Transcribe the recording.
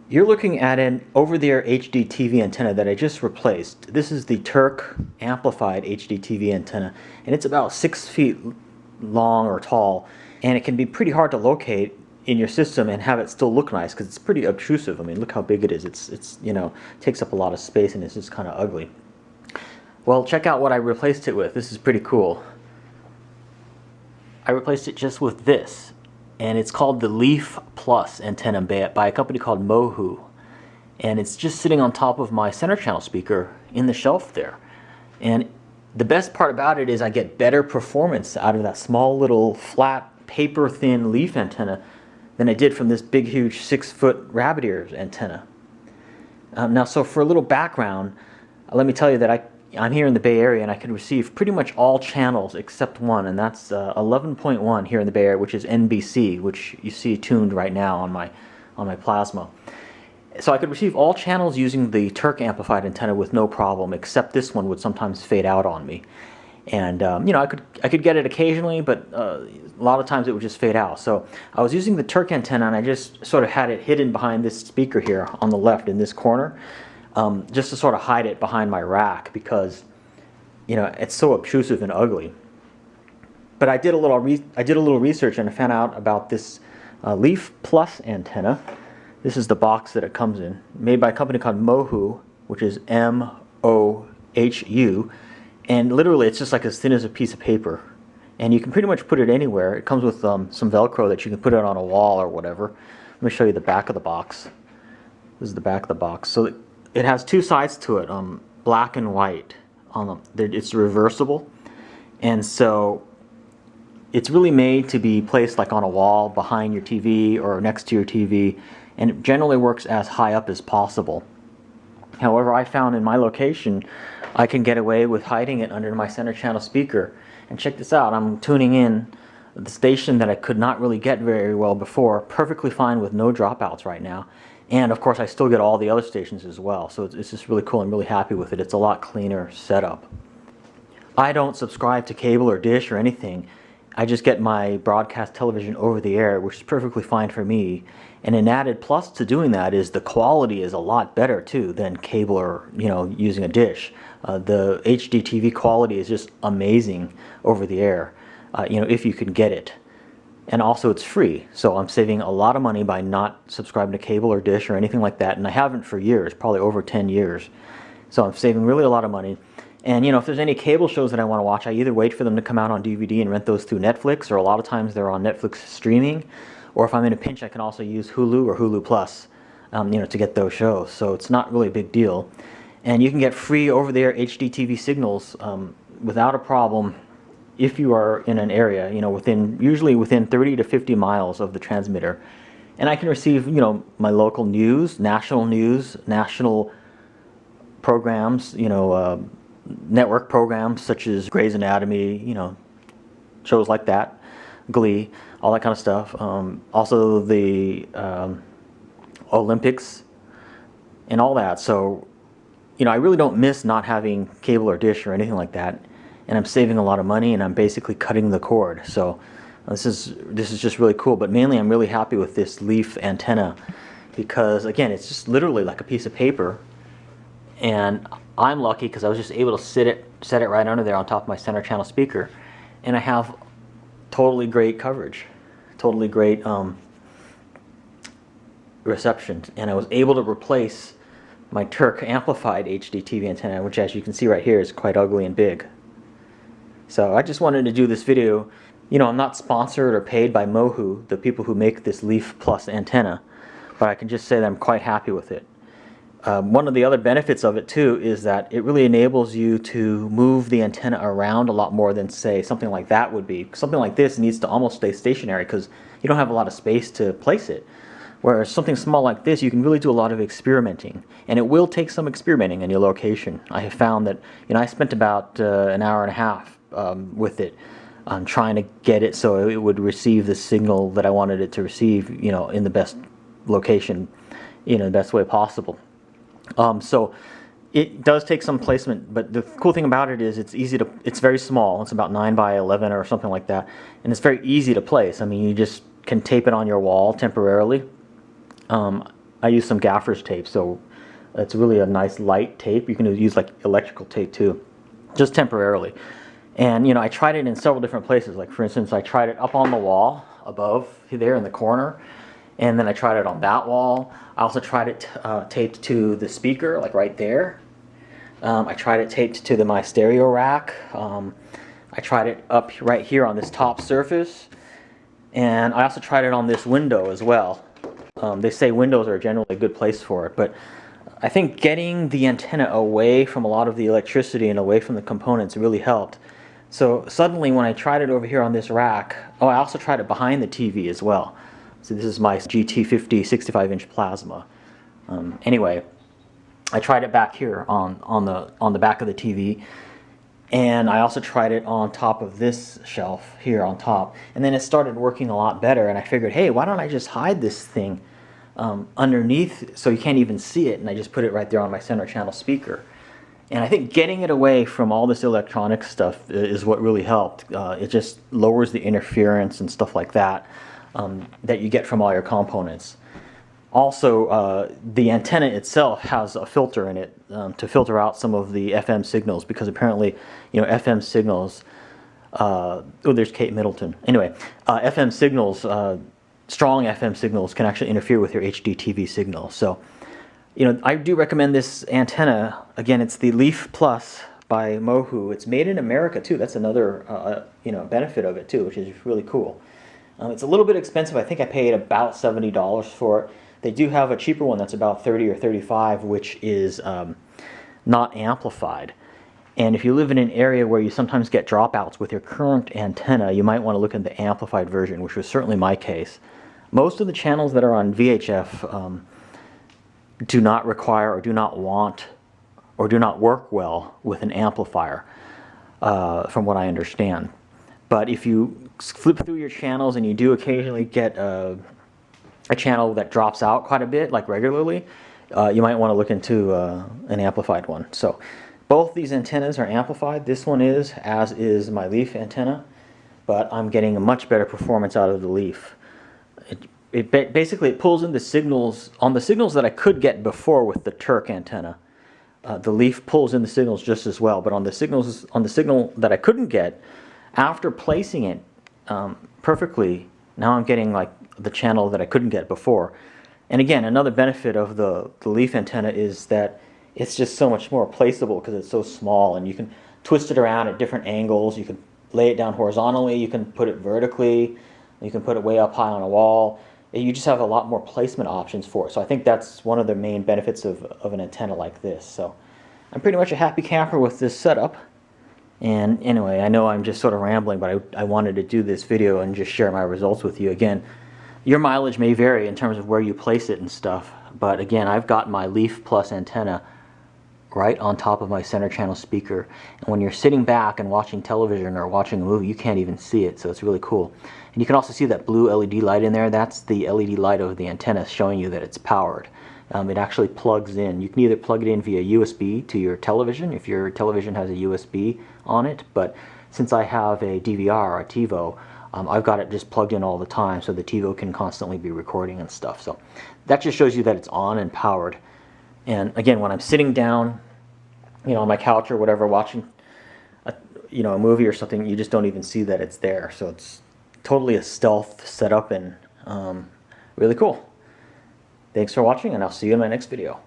You're looking at an over-the-air HDTV antenna that I just replaced. This is the Turk amplified HDTV antenna, and it's about 6 feet long or tall, and it can be pretty hard to locate in your system and have it still look nice because it's pretty obtrusive. I mean, look how big it is. It's takes up a lot of space and it's just kind of ugly. Well, check out what I replaced it with. This is pretty cool. I replaced it just with this, and it's called the Leaf Plus antenna by a company called Mohu, and it's just sitting on top of my center channel speaker in the shelf there. And the best part about it is I get better performance out of that small little flat paper thin leaf antenna than I did from this big huge 6-foot rabbit ear antenna. Now, so for a little background, let me tell you that I'm here in the Bay Area and I can receive pretty much all channels except one, and that's 11.1 here in the Bay Area, which is NBC, which you see tuned right now on my plasma. So I could receive all channels using the Turk amplified antenna with no problem, except this one would sometimes fade out on me. And I could get it occasionally, but a lot of times it would just fade out. So I was using the Turk antenna, and I just sort of had it hidden behind this speaker here on the left in this corner. Just to sort of hide it behind my rack because, it's so obtrusive and ugly. But I did a little research and I found out about this Leaf Plus antenna. This is the box that it comes in, made by a company called Mohu, which is Mohu, and literally it's just like as thin as a piece of paper. And you can pretty much put it anywhere. It comes with some Velcro that you can put it on a wall or whatever. Let me show you the back of the box. This is the back of the box. So it has two sides to it, black and white. It's reversible, and so it's really made to be placed like on a wall behind your TV or next to your TV, and it generally works as high up as possible. However, I found in my location I can get away with hiding it under my center channel speaker. And check this out, I'm tuning in the station that I could not really get very well before, perfectly fine with no dropouts right now. And of course I still get all the other stations as well, so it's just really cool. I'm really happy with it. It's a lot cleaner setup. I don't subscribe to cable or dish or anything. I just get my broadcast television over the air, which is perfectly fine for me. And an added plus to doing that is the quality is a lot better too than cable or using a dish. The HDTV quality is just amazing over the air, if you can get it. And also it's free, so I'm saving a lot of money by not subscribing to cable or dish or anything like that, and I haven't for years, probably over 10 years. So I'm saving really a lot of money. And if there's any cable shows that I want to watch, I either wait for them to come out on DVD and rent those through Netflix, or a lot of times they're on Netflix streaming, or if I'm in a pinch I can also use Hulu or Hulu Plus to get those shows. So it's not really a big deal. And you can get free over-the-air HDTV signals without a problem if you are in an area, usually within 30 to 50 miles of the transmitter. And I can receive, my local news, national programs, network programs such as Grey's Anatomy, shows like that, Glee, all that kind of stuff. Also the Olympics and all that. So, I really don't miss not having cable or dish or anything like that. And I'm saving a lot of money, and I'm basically cutting the cord. So this is just really cool. But mainly I'm really happy with this leaf antenna because, again, it's just literally like a piece of paper. And I'm lucky because I was just able to set it right under there on top of my center channel speaker, and I have totally great coverage, totally great reception. And I was able to replace my Turk amplified HDTV antenna, which, as you can see right here, is quite ugly and big. So I just wanted to do this video. I'm not sponsored or paid by Mohu, the people who make this Leaf Plus antenna, but I can just say that I'm quite happy with it. One of the other benefits of it too is that it really enables you to move the antenna around a lot more than, say, something like that would be. Something like this needs to almost stay stationary because you don't have a lot of space to place it. Whereas something small like this, you can really do a lot of experimenting, and it will take some experimenting in your location. I have found that I spent about an hour and a half with it, trying to get it so it would receive the signal that I wanted it to receive, in the best location, the best way possible. So it does take some placement, but the cool thing about it is it's very small. It's about 9 by 11 or something like that, and it's very easy to place. I mean, you just can tape it on your wall temporarily. I use some gaffer's tape, so it's really a nice light tape. You can use like electrical tape too, just temporarily. And I tried it in several different places. Like for instance, I tried it up on the wall above there in the corner, and then I tried it on that wall. I also tried it taped to the speaker, like right there. I tried it taped to my stereo rack. I tried it up right here on this top surface, and I also tried it on this window as well. They say windows are generally a good place for it, but I think getting the antenna away from a lot of the electricity and away from the components really helped. So suddenly when I tried it over here on this rack, I also tried it behind the TV as well. So this is my GT50 65-inch plasma. Anyway, I tried it back here on the back of the TV, and I also tried it on top of this shelf here on top, and then it started working a lot better, and I figured, hey, why don't I just hide this thing underneath so you can't even see it, and I just put it right there on my center channel speaker. And I think getting it away from all this electronic stuff is what really helped. It just lowers the interference and stuff like that that you get from all your components. Also, the antenna itself has a filter in it to filter out some of the FM signals, because apparently, FM signals, there's Kate Middleton. Anyway, FM signals, strong FM signals can actually interfere with your HDTV signal. So, I do recommend this antenna. Again, it's the Leaf Plus by Mohu. It's made in America too. That's another, benefit of it too, which is really cool. It's a little bit expensive. I think I paid about $70 for it. They do have a cheaper one that's about $30 or $35, which is not amplified. And if you live in an area where you sometimes get dropouts with your current antenna, you might want to look at the amplified version, which was certainly my case. Most of the channels that are on VHF do not require or do not want or do not work well with an amplifier, from what I understand. But if you flip through your channels and you do occasionally get a channel that drops out quite a bit, like regularly, you might want to look into an amplified one. So both these antennas are amplified. This one is, as is my Leaf antenna, but I'm getting a much better performance out of the Leaf. Basically it pulls in the signals, on the signals that I could get before with the Turk antenna. The Leaf pulls in the signals just as well, but on the signal that I couldn't get, after placing it perfectly, now I'm getting like the channel that I couldn't get before. And again, another benefit of the Leaf antenna is that it's just so much more placeable because it's so small, and you can twist it around at different angles. You can lay it down horizontally, you can put it vertically, you can put it way up high on a wall. You just have a lot more placement options for it. So I think that's one of the main benefits of an antenna like this. So I'm pretty much a happy camper with this setup. And anyway, I know I'm just sort of rambling, but I wanted to do this video and just share my results with you. Again, your mileage may vary in terms of where you place it and stuff, but again, I've got my Leaf Plus antenna right on top of my center channel speaker, and when you're sitting back and watching television or watching a movie, you can't even see it, so it's really cool. And you can also see that blue LED light in there. That's the LED light of the antenna showing you that it's powered. It actually plugs in. You can either plug it in via USB to your television if your television has a USB on it, but since I have a DVR or a TiVo, I've got it just plugged in all the time, so the TiVo can constantly be recording and stuff. So that just shows you that it's on and powered. And again, when I'm sitting down, on my couch or whatever, watching a movie or something, you just don't even see that it's there. So it's totally a stealth setup and really cool. Thanks for watching, and I'll see you in my next video.